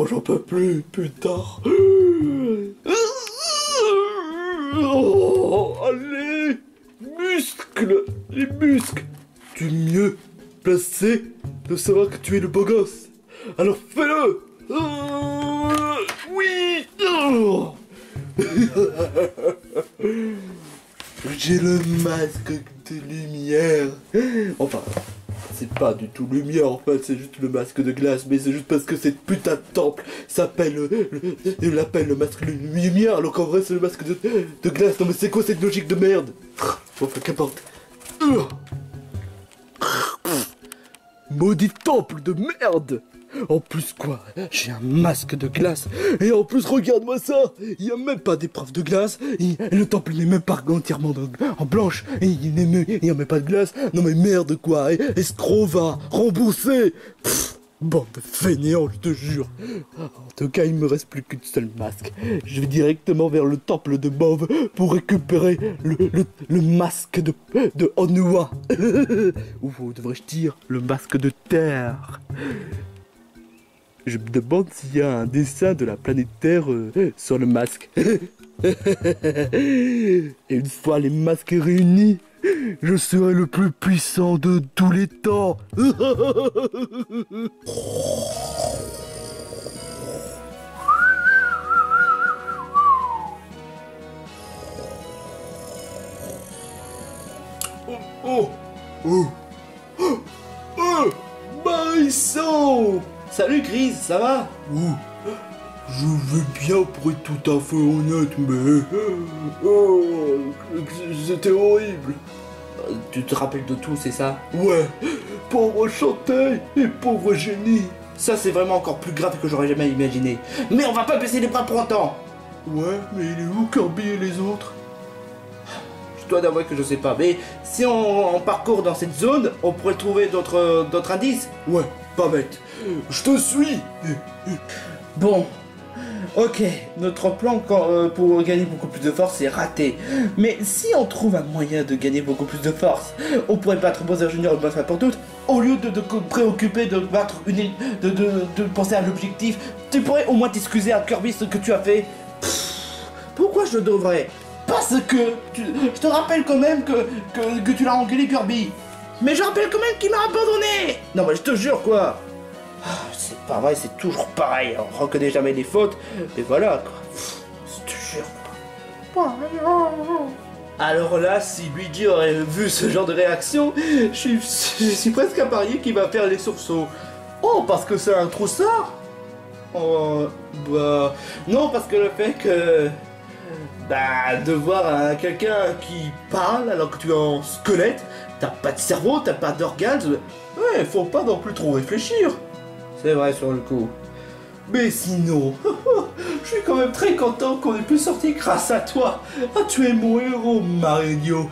Oh, j'en peux plus, putain. Oh, allez, muscles, les muscles. Tu es mieux placé de savoir que tu es le beau gosse. Alors fais-le. Oui. J'ai le masque de lumière. Enfin, c'est pas du tout lumière en fait, c'est juste le masque de glace, mais c'est juste parce que cette putain de temple s'appelle il l'appelle le masque de lumière, alors qu'en vrai c'est le masque de glace. Non mais c'est quoi cette logique de merde? Enfin qu'importe. Maudit temple de merde. En plus quoi, j'ai un masque de glace. Et en plus regarde-moi ça. Il n'y a même pas d'épreuve de glace. Le temple n'est même pas entièrement en blanche. Et il n'y a même pas de glace. Non mais merde quoi. Escroc va rembourser. Bande de fainéants, je te jure. En tout cas, il me reste plus qu'une seule masque. Je vais directement vers le temple de Mauve pour récupérer le masque de Onua. Ou devrais-je dire le masque de terre. Je me demande s'il y a un dessin de la planète Terre sur le masque. Et une fois les masques réunis, je serai le plus puissant de tous les temps. Oh, oh, oh, oh, Marisson! Salut Grise, ça va? Oh, je vais bien pour être tout à fait honnête, mais... Oh, c'était horrible. Tu te rappelles de tout, c'est ça? Ouais, pauvre Chanteil et pauvre Génie. Ça, c'est vraiment encore plus grave que j'aurais jamais imaginé. Mais on va pas baisser les bras pour autant. Ouais, mais il est où Kirby et les autres? Je dois avouer que je sais pas, mais si on parcourt dans cette zone, on pourrait trouver d'autres indices. Ouais, pas bête. Je te suis. Bon. Ok, notre plan pour gagner beaucoup plus de force est raté. Mais si on trouve un moyen de gagner beaucoup plus de force, on pourrait battre Bowser Jr. une bonne fois pour toutes, au lieu de préoccuper de battre de penser à l'objectif, tu pourrais au moins t'excuser à Kirby ce que tu as fait. Pourquoi je devrais? Parce que je te rappelle quand même que tu l'as engueulé Kirby. Mais je rappelle quand même qu'il m'a abandonné. Non mais je te jure quoi. C'est pas vrai, c'est toujours pareil, on reconnaît jamais les fautes, et voilà quoi. Je te jure quoi. Alors là, si Luigi aurait vu ce genre de réaction, je suis presque à parier qu'il va faire les sursauts. Oh, parce que c'est un troussard? Oh, bah... Non, parce que le fait que... Bah, de voir quelqu'un qui parle alors que tu es en squelette, t'as pas de cerveau, t'as pas d'organes, ouais, faut pas non plus trop réfléchir. C'est vrai sur le coup. Mais sinon, je suis quand même très content qu'on ait pu sortir grâce à toi. Ah, tu es mon héros, Mario.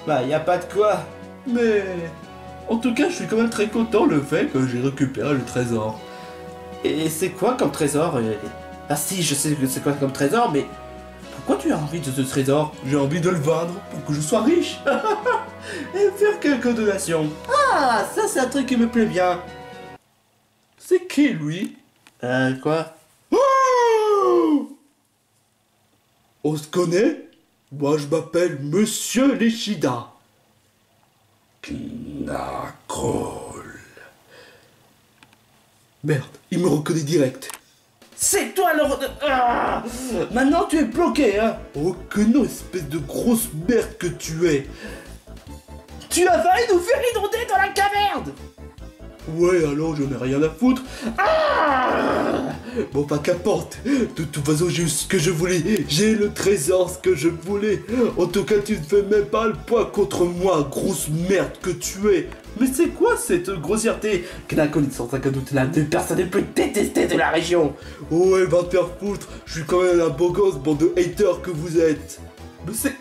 Bah, y a pas de quoi. Mais en tout cas, je suis quand même très content le fait que j'ai récupéré le trésor. Et c'est quoi comme trésor? Ah si, je sais que c'est quoi comme trésor, mais pourquoi tu as envie de ce trésor? J'ai envie de le vendre pour que je sois riche. Et faire quelques donations. Ah, ça c'est un truc qui me plaît bien. C'est qui, lui? Quoi? Oh, on se connaît? Moi, je m'appelle Monsieur Leshida. Knuckles. Merde, il me reconnaît direct. C'est toi le... Ah, maintenant, tu es bloqué, hein? Oh que non, espèce de grosse merde que tu es. Tu as failli nous faire inonder dans la caverne. Ouais, alors j'en ai rien à foutre. Ah, bon, pas qu'importe. De toute façon, j'ai eu ce que je voulais. J'ai le trésor, ce que je voulais. En tout cas, tu ne fais même pas le poids contre moi, grosse merde que tu es. Mais c'est quoi cette grossièreté? Knuckles est sans aucun doute l'un des personnes les plus détestées de la région. Ouais, va te faire foutre. Je suis quand même un beau gosse, bande de haters que vous êtes. Mais c'est...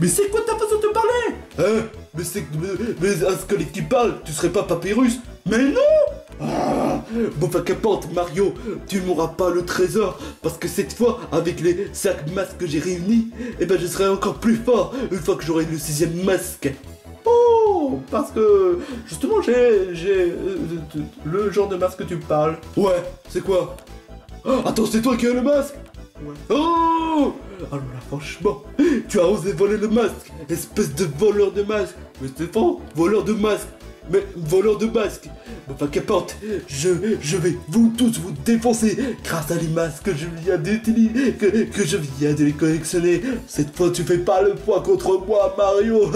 Mais c'est quoi ta façon de parler? Hein? Mais un squelette qui parle, tu serais pas Papyrus? Mais non! Ah, bon, enfin qu'importe, Mario, tu n'auras pas le trésor, parce que cette fois, avec les 5 masques que j'ai réunis, eh ben je serai encore plus fort une fois que j'aurai le 6e masque. Oh! Non, parce que justement j'ai le genre de masque que tu parles. Ouais, c'est quoi? Oh, attends, c'est toi qui as le masque? Ouais. Oh! Alors là, franchement, tu as osé voler le masque, espèce de voleur de masque. Mais Stéphane, voleur de masque. Mais voleur de masque. Enfin, qu'importe, je vais vous tous vous défoncer grâce à les masques que je viens d'utiliser, que je viens de les collectionner. Cette fois, tu fais pas le poids contre moi, Mario.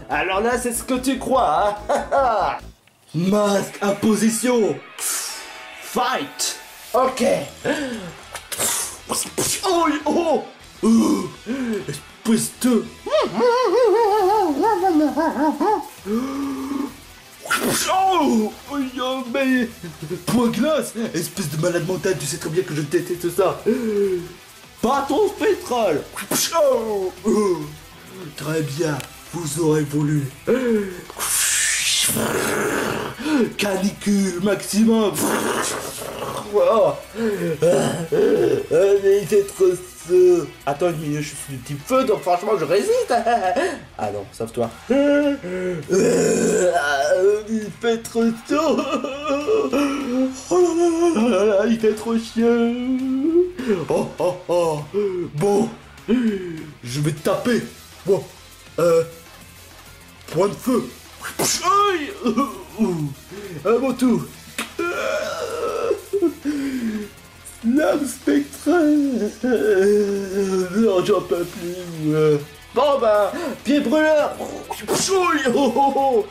Alors là, c'est ce que tu crois, hein? Masque à position. Fight. Ok. Oh, oh, oh, espèce de... Oh, oh, mais... Point glace, espèce de malade mental, tu sais très bien que je déteste ça. Bâton spectral. Oh, oh. Très bien, vous aurez voulu. Canicule maximum. Oh. Mais il fait trop chaud. Attends une minute, je suis du type feu, donc franchement je résiste. Ah non, sauve-toi. Il fait trop chaud. Oh là là là, il fait trop chiant. Oh oh oh. Bon, je vais te taper. Bon, point de feu. Aïe. À mon tour. Lame spectrale. Non, j'en peux plus. Bon bah, pied brûleur. Oh, oh, oh.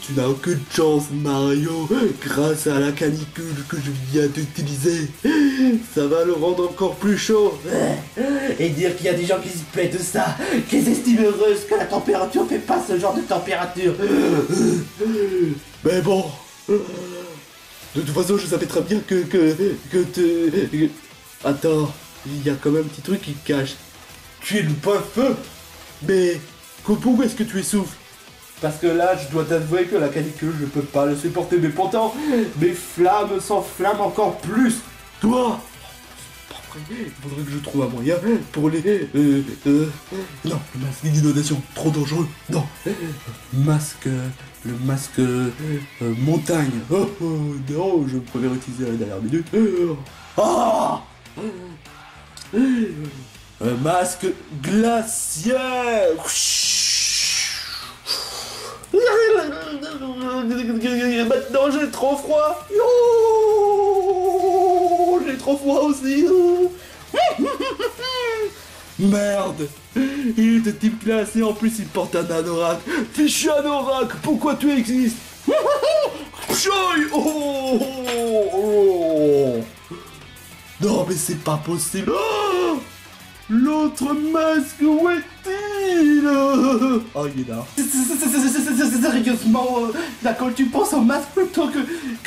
Tu n'as aucune chance, Mario. Grâce à la canicule que je viens d'utiliser, ça va le rendre encore plus chaud. Et dire qu'il y a des gens qui se plaignent de ça, qui estiment heureuses que la température fait pas ce genre de température. Mais bon, de toute façon, je savais très bien que Attends, il y a quand même un petit truc qui cache. Tu es le point feu. Mais pourquoi est-ce que tu essouffles? Parce que là, je dois t'avouer que la canicule, je peux pas le supporter. Mais pourtant, mes flammes s'enflamment encore plus. Toi, c'est pas vrai. Il faudrait que je trouve un moyen pour les... Non, le masque d'inondation, trop dangereux. Non, le masque montagne. Oh, oh, non, je préfère utiliser la dernière minute. Ah, un masque glaciaire. Maintenant j'ai trop froid. Oh, j'ai trop froid aussi. Merde. Il est de type glacé, en plus il porte un anorak. Fichu anorak, pourquoi tu existes? Oh, oh. Non mais c'est pas possible. Oh, l'autre masque, où est-il? Oh, il est là. Sérieusement, d'accord, tu penses au masque plutôt que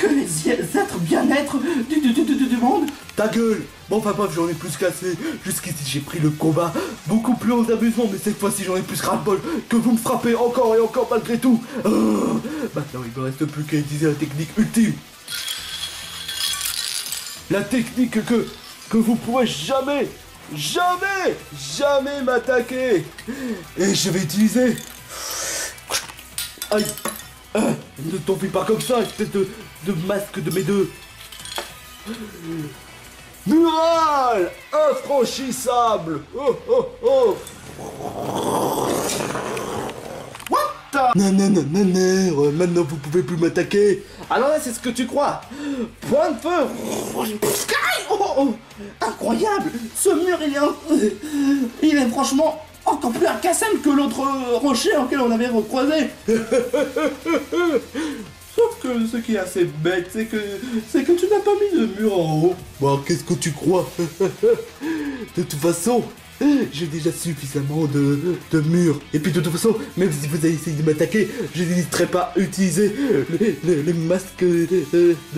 les êtres bien-être du monde? Ta gueule. Bon, enfin bref, j'en ai plus cassé. Jusqu'ici, j'ai pris le combat beaucoup plus en amusement, mais cette fois-ci, j'en ai plus ras-le-bol que vous me frappez encore et encore malgré tout. Maintenant, il me reste plus qu'à utiliser la technique ultime. La technique que vous pourrez jamais m'attaquer. Et je vais utiliser... Aïe. Ne t'enfuis pas comme ça, espèce de masque de mes deux. Mural infranchissable. Oh oh oh. What? Non, maintenant vous pouvez plus m'attaquer. Alors là, c'est ce que tu crois. Point de feu. Oh, incroyable. Ce mur, il est franchement encore plus incassable que l'autre rocher auquel on avait recroisé. Sauf que ce qui est assez bête, c'est que tu n'as pas mis de mur en haut. Bon, qu'est-ce que tu crois? De toute façon, j'ai déjà suffisamment de murs. Et puis de toute façon, même si vous allez essayer de m'attaquer, je n'hésiterai pas à utiliser le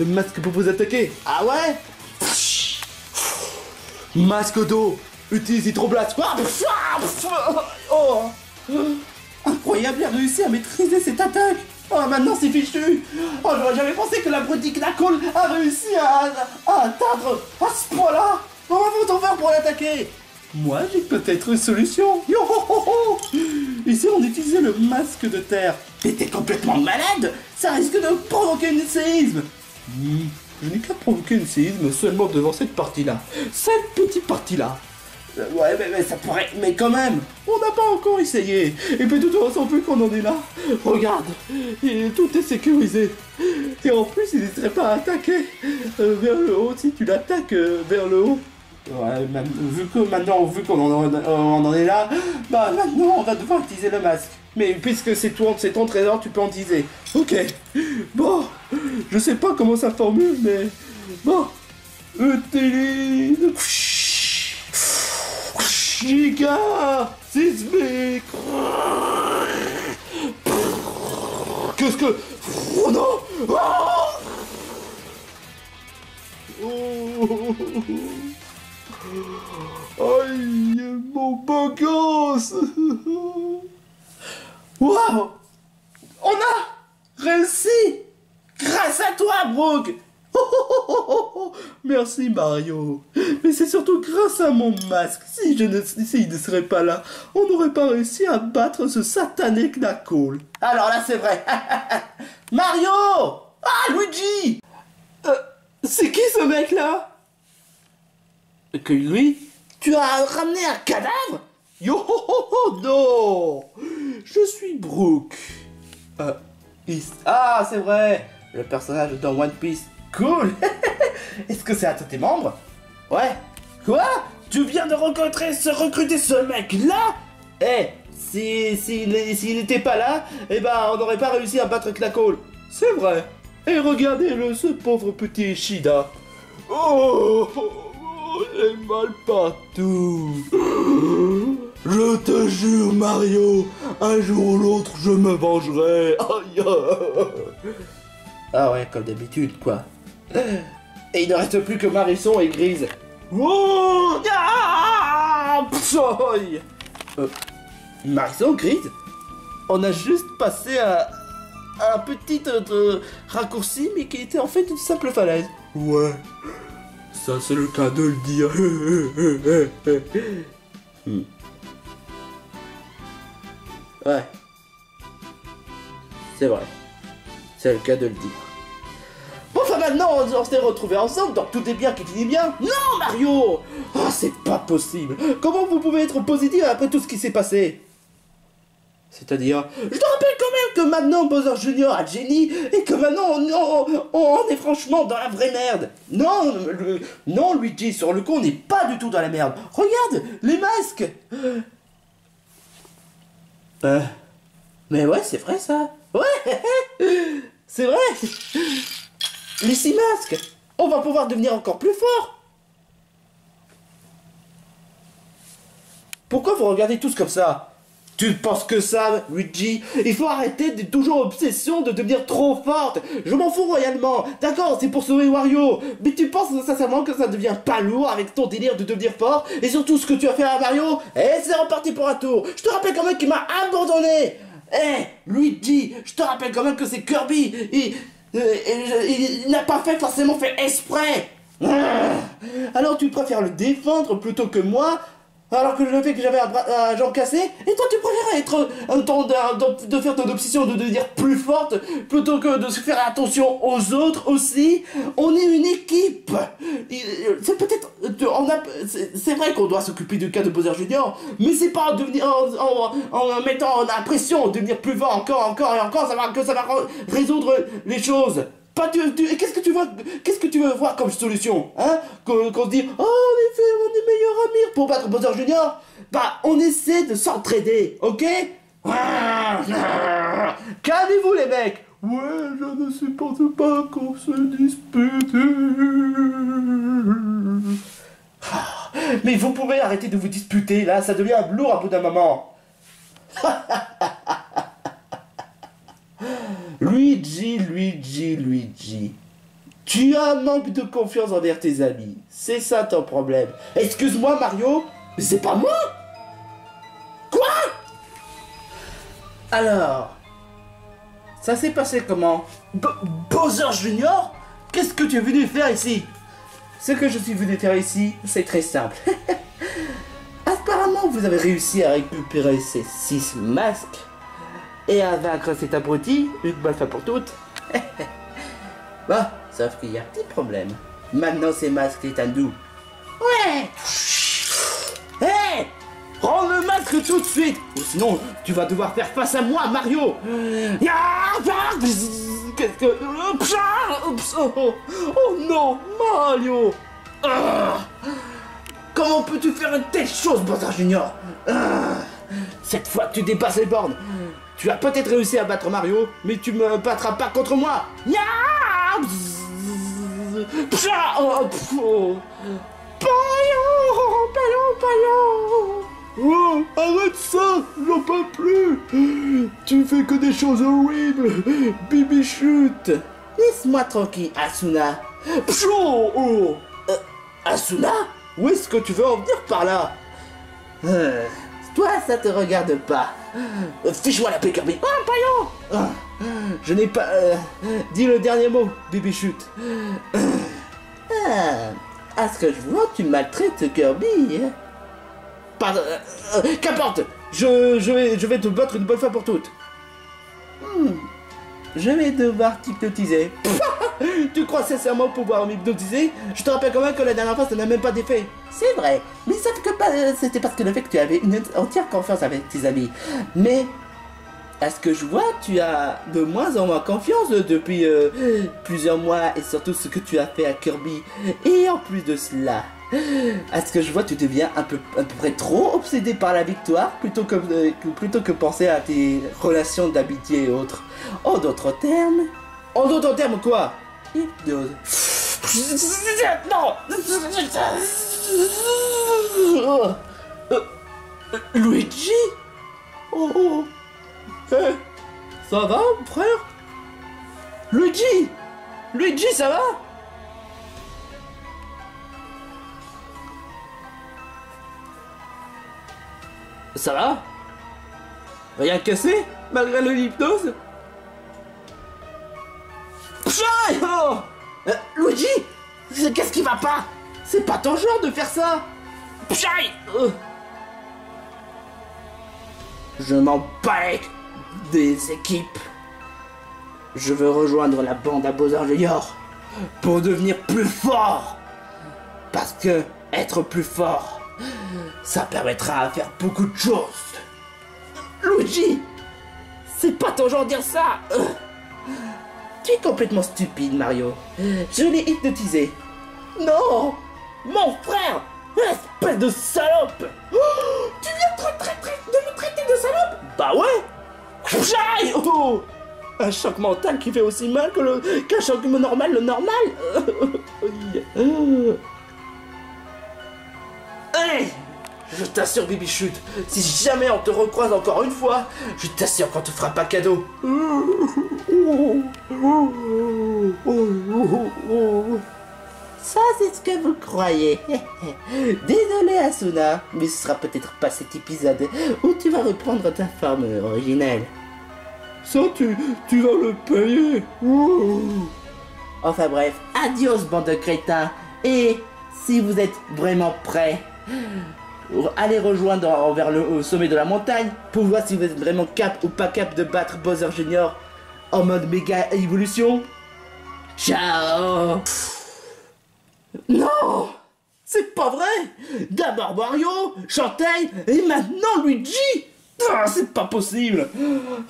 masque pour vous attaquer. Ah ouais? Masque d'eau, utilise hydroblast. Oh, incroyable, il a réussi à maîtriser cette attaque. Oh, maintenant c'est fichu. Oh, j'aurais jamais pensé que la boutique Knackool a réussi à atteindre à ce point-là. Comment faut-on faire pour l'attaquer? Moi, j'ai peut-être une solution. Yo ho ho ho. Ici, on utilisait le masque de terre. Mais t'es complètement malade. Ça risque de provoquer un séisme. Je n'ai qu'à provoquer un séisme seulement devant cette partie-là. Cette petite partie-là. Ouais, mais ça pourrait... Mais quand même, on n'a pas encore essayé. Et puis de toute façon, vu qu'on en est là, regarde, tout est sécurisé. Et en plus, il n'hésiterait pas à attaquer vers le haut si tu l'attaques vers le haut. Ouais, vu qu'on en est là, bah maintenant on va devoir utiliser le masque. Mais puisque c'est ton trésor, tu peux en utiliser. Ok. Bon, je sais pas comment ça formule, mais bon. Utilise. Giga sismique. Qu'est-ce que... Oh non. Oh. Aïe, mon beau gosse. Waouh. On a réussi. Grâce à toi, Brooke. Merci Mario. Mais c'est surtout grâce à mon masque. S'il ne serait pas là, on n'aurait pas réussi à battre ce satané Knuckles. Alors là, c'est vrai. Mario. Ah, Luigi. C'est qui ce mec-là? Que lui? Tu as ramené un cadavre? Yo ho ho ho, non. Je suis Brooke. Ah, c'est vrai. Le personnage dans One Piece. Cool. Est-ce que c'est un de tes membres? Ouais. Quoi? Tu viens de recruter ce mec-là? S'il n'était pas là, eh ben, on n'aurait pas réussi à battre Knuckles. C'est vrai. Et regardez-le, ce pauvre petit Shida. Oh, j'ai mal partout. Je te jure, Mario, un jour ou l'autre, je me vengerai. Aïe. Ah ouais, comme d'habitude, quoi. Et il ne reste plus que Marisson et Grise. Oh, ah, Marisson, Grise, on a juste passé un petit raccourci, mais qui était en fait une simple falaise. Ouais, ça c'est le cas de le dire. Ouais, c'est vrai, c'est le cas de le dire. Bon, enfin maintenant, on s'est retrouvés ensemble, donc tout est bien qui finit bien. Non, Mario! Ah, c'est pas possible. Comment vous pouvez être positif après tout ce qui s'est passé? C'est-à-dire... Je te rappelle quand même que maintenant Bowser Jr. a Jenny, et que maintenant on est franchement dans la vraie merde. Non, Luigi, sur le coup, on n'est pas du tout dans la merde. Regarde, les masques. Mais ouais, c'est vrai ça. Ouais, c'est vrai. Les 6 masques. On va pouvoir devenir encore plus fort. Pourquoi vous regardez tous comme ça? Tu ne penses que ça, Luigi? Il faut arrêter de toujours obsession de devenir trop forte. Je m'en fous royalement. D'accord, c'est pour sauver Wario. Mais tu penses sincèrement que ça ne devient pas lourd avec ton délire de devenir fort? Et surtout ce que tu as fait à Mario? C'est reparti pour un tour. Je te rappelle quand même qu'il m'a abandonné. Luigi, je te rappelle quand même que c'est Kirby. Il n'a pas forcément fait exprès. Alors tu préfères le défendre plutôt que moi, alors que je fais que j'avais un jambe cassé, et toi tu préfères de faire ton obsession de devenir plus forte plutôt que de se faire attention aux autres aussi. On est une équipe. C'est peut-être, c'est vrai qu'on doit s'occuper du cas de Bowser Jr., mais c'est pas en mettant en impression de devenir plus fort encore et encore, ça va résoudre les choses. Qu'est-ce que tu veux voir comme solution, hein? Qu'on se dit, oh, en effet, on est meilleurs amis pour battre Bowser Jr. Bah, on essaie de s'entraider, ok? Calmez-vous, les mecs. Ouais, je ne supporte pas qu'on se dispute. Mais vous pouvez arrêter de vous disputer, là, ça devient lourd à bout d'un moment. Luigi. Tu as un manque de confiance envers tes amis. C'est ça ton problème. Excuse-moi, Mario, mais c'est pas moi. Quoi? Alors, ça s'est passé comment? Bowser Jr.? Qu'est-ce que tu es venu faire ici? Ce que je suis venu faire ici, c'est très simple. Comment vous avez réussi à récupérer ces 6 masques et à vaincre cet abruti une bonne fois pour toutes? Bon, sauf qu'il y a un petit problème. Maintenant ces masques est à nous. Ouais. Hé, rends le masque tout de suite, ou sinon tu vas devoir faire face à moi, Mario. Qu'est-ce que... Oh non, Mario. Comment peux-tu faire une telle chose, Bowser Junior? Cette fois tu dépasses les bornes. Tu as peut-être réussi à battre Mario, mais tu me battras pas contre moi. Oh, arrête ça, j'en peux plus. Tu fais que des choses horribles, Bibichute. Laisse-moi tranquille, Asuna. Asuna? Où est-ce que tu veux en venir par là? Toi, ça te regarde pas. Fiche-moi la paix, Kirby. Paillon. Je n'ai pas... dis le dernier mot, Bibichute. À ce que je vois, tu maltraites Kirby. Pardon, qu'importe. Je vais te battre une bonne fois pour toutes. Je vais devoir t'hypnotiser. Tu crois sincèrement pouvoir m'hypnotiser? Je te rappelle quand même que la dernière fois ça n'a même pas d'effet. C'est vrai, mais sauf que c'était parce que le fait que tu avais une entière confiance avec tes amis. Mais à ce que je vois, tu as de moins en moins confiance depuis plusieurs mois, et surtout ce que tu as fait à Kirby. Et en plus de cela, à ce que je vois, tu deviens à peu près trop obsédé par la victoire plutôt que penser à tes relations d'amitié et autres. En d'autres termes... En d'autres termes quoi? Hypnose. Non. Luigi? Oh. Hey, ça va, frère? Luigi! Luigi, ça va? Ça va? Rien cassé? Malgré l'hypnose? Oh, Luigi, qu'est-ce qui va pas? C'est pas ton genre de faire ça. Je m'en bats des équipes. Je veux rejoindre la bande à Bowser Junior pour devenir plus fort. Parce que être plus fort, ça permettra de faire beaucoup de choses. Luigi, c'est pas ton genre de dire ça. Tu es complètement stupide, Mario. Je l'ai hypnotisé. Non, mon frère, espèce de salope. Oh, tu viens de me traiter de salope? Bah ouais. Oh, un choc mental qui fait aussi mal qu'un choc normal, le normal. Hey, je t'assure, Bibichute, si jamais on te recroise encore une fois, je t'assure qu'on te fera pas cadeau. Ça, c'est ce que vous croyez. Désolé, Asuna, mais ce sera peut-être pas cet épisode où tu vas reprendre ta forme originelle. Ça, tu vas le payer. Enfin bref, adios, bande de crétins. Et si vous êtes vraiment prêts, allez rejoindre vers le sommet de la montagne pour voir si vous êtes vraiment cap ou pas cap de battre Bowser Junior en mode méga évolution. Ciao. Non, c'est pas vrai. D'abord Mario, Chantail et maintenant Luigi. C'est pas possible.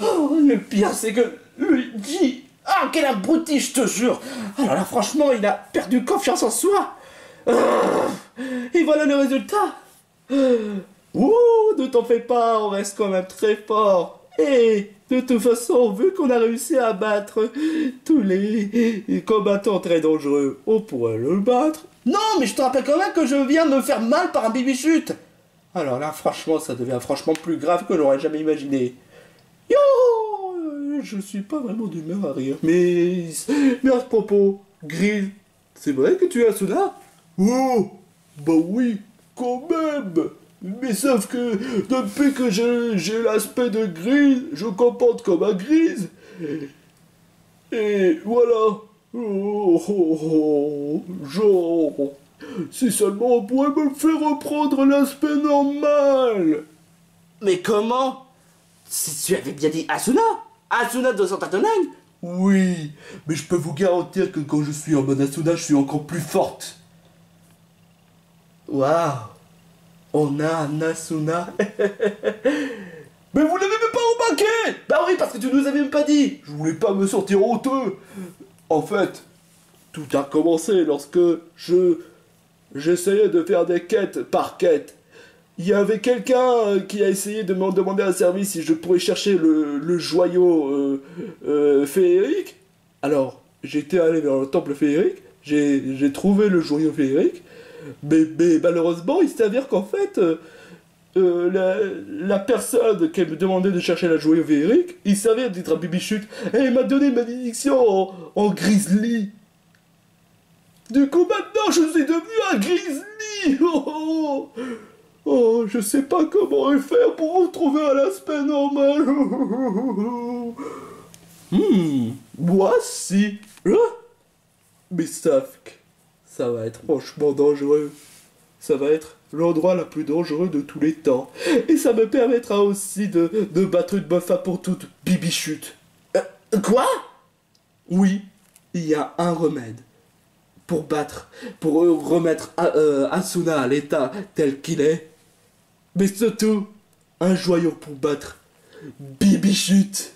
Oh, le pire c'est que Luigi... Ah, quel abruti, je te jure. Alors là franchement il a perdu confiance en soi. Et voilà le résultat. Ne t'en fais pas, on reste quand même très fort. Et de toute façon, vu qu'on a réussi à battre tous les combattants très dangereux, on pourrait le battre. Non, mais je te rappelle quand même que je viens de me faire mal par un Bibichute. Alors là, franchement, ça devient franchement plus grave que l'aurait jamais imaginé. Yo, je suis pas vraiment d'humeur à rire. Mais à ce propos, Gris, c'est vrai que tu es Asuna? Oh, bah oui, quand même. Mais sauf que depuis que j'ai l'aspect de Grise, je comporte comme un Grise. Et voilà. Genre. Si seulement on pourrait me faire reprendre l'aspect normal. Mais comment? Si tu avais bien dit Asuna? Asuna de Santatonang? Oui, mais je peux vous garantir que quand je suis en mode Asuna, je suis encore plus forte. Waouh, on a un Asuna. Mais vous l'avez même pas remarqué! Bah oui, parce que tu nous avais même pas dit. Je voulais pas me sentir honteux. En fait, tout a commencé lorsque j'essayais de faire des quêtes par quête. Il y avait quelqu'un qui a essayé de me demander un service si je pourrais chercher le joyau féerique. Alors, j'étais allé vers le temple féerique, j'ai trouvé le joyau féerique, mais malheureusement, il s'avère qu'en fait, la personne qui me demandait de chercher la joyau féerique, il s'avère d'être un bibichute, et il m'a donné une malédiction en grizzly. Du coup, maintenant, je suis devenu un grizzly. Oh, je sais pas comment faire pour retrouver un aspect normal. Moi si. Mais Safk, ça va être franchement dangereux. Ça va être l'endroit le plus dangereux de tous les temps. Et ça me permettra aussi de battre une bonne fois pour toutes bibichute. Quoi? Oui, il y a un remède. Pour remettre Asuna à l'état tel qu'il est. Mais surtout, un joyau pour battre Bibichute.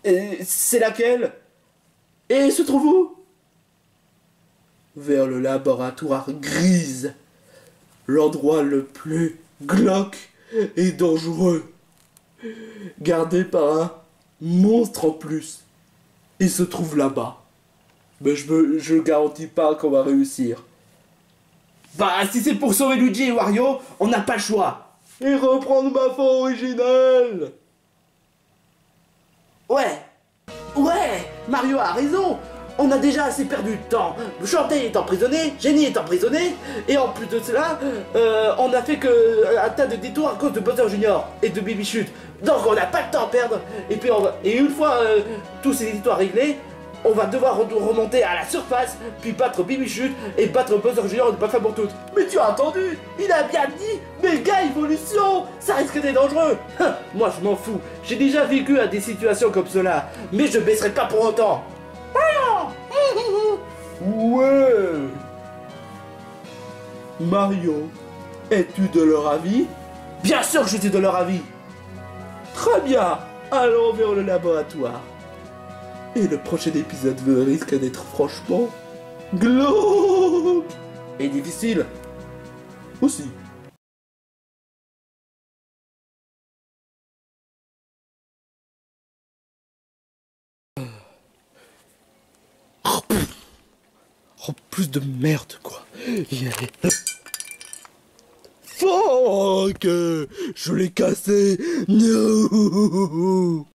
Et c'est laquelle? Et se trouve où? Vers le laboratoire Grise. L'endroit le plus glauque et dangereux. Gardé par un monstre en plus. Il se trouve là-bas. Mais je garantis pas qu'on va réussir. Bah, si c'est pour sauver Luigi et Wario, on n'a pas le choix. Et reprendre ma fin originale. Ouais, Mario a raison. On a déjà assez perdu de temps. Shantae est emprisonné, Jenny est emprisonné, et en plus de cela, on a fait que un tas de détours à cause de Bowser Junior et de Bibichute. Donc on n'a pas le temps à perdre. Et puis une fois tous ces histoires réglées, on va devoir remonter à la surface, puis battre Bibichute et battre Bowser Junior une bonne fois pour toutes. Mais tu as entendu? Il a bien dit méga évolution. Ça risque d'être dangereux. Moi je m'en fous. J'ai déjà vécu à des situations comme cela, mais je baisserai pas pour autant. Ouais. Mario, es-tu de leur avis? Bien sûr que j'étais de leur avis. Très bien. Allons vers le laboratoire. Et le prochain épisode risque d'être franchement glauque Et difficile. Aussi. Oh, plus de merde, quoi. Fuck! Je l'ai cassé! No!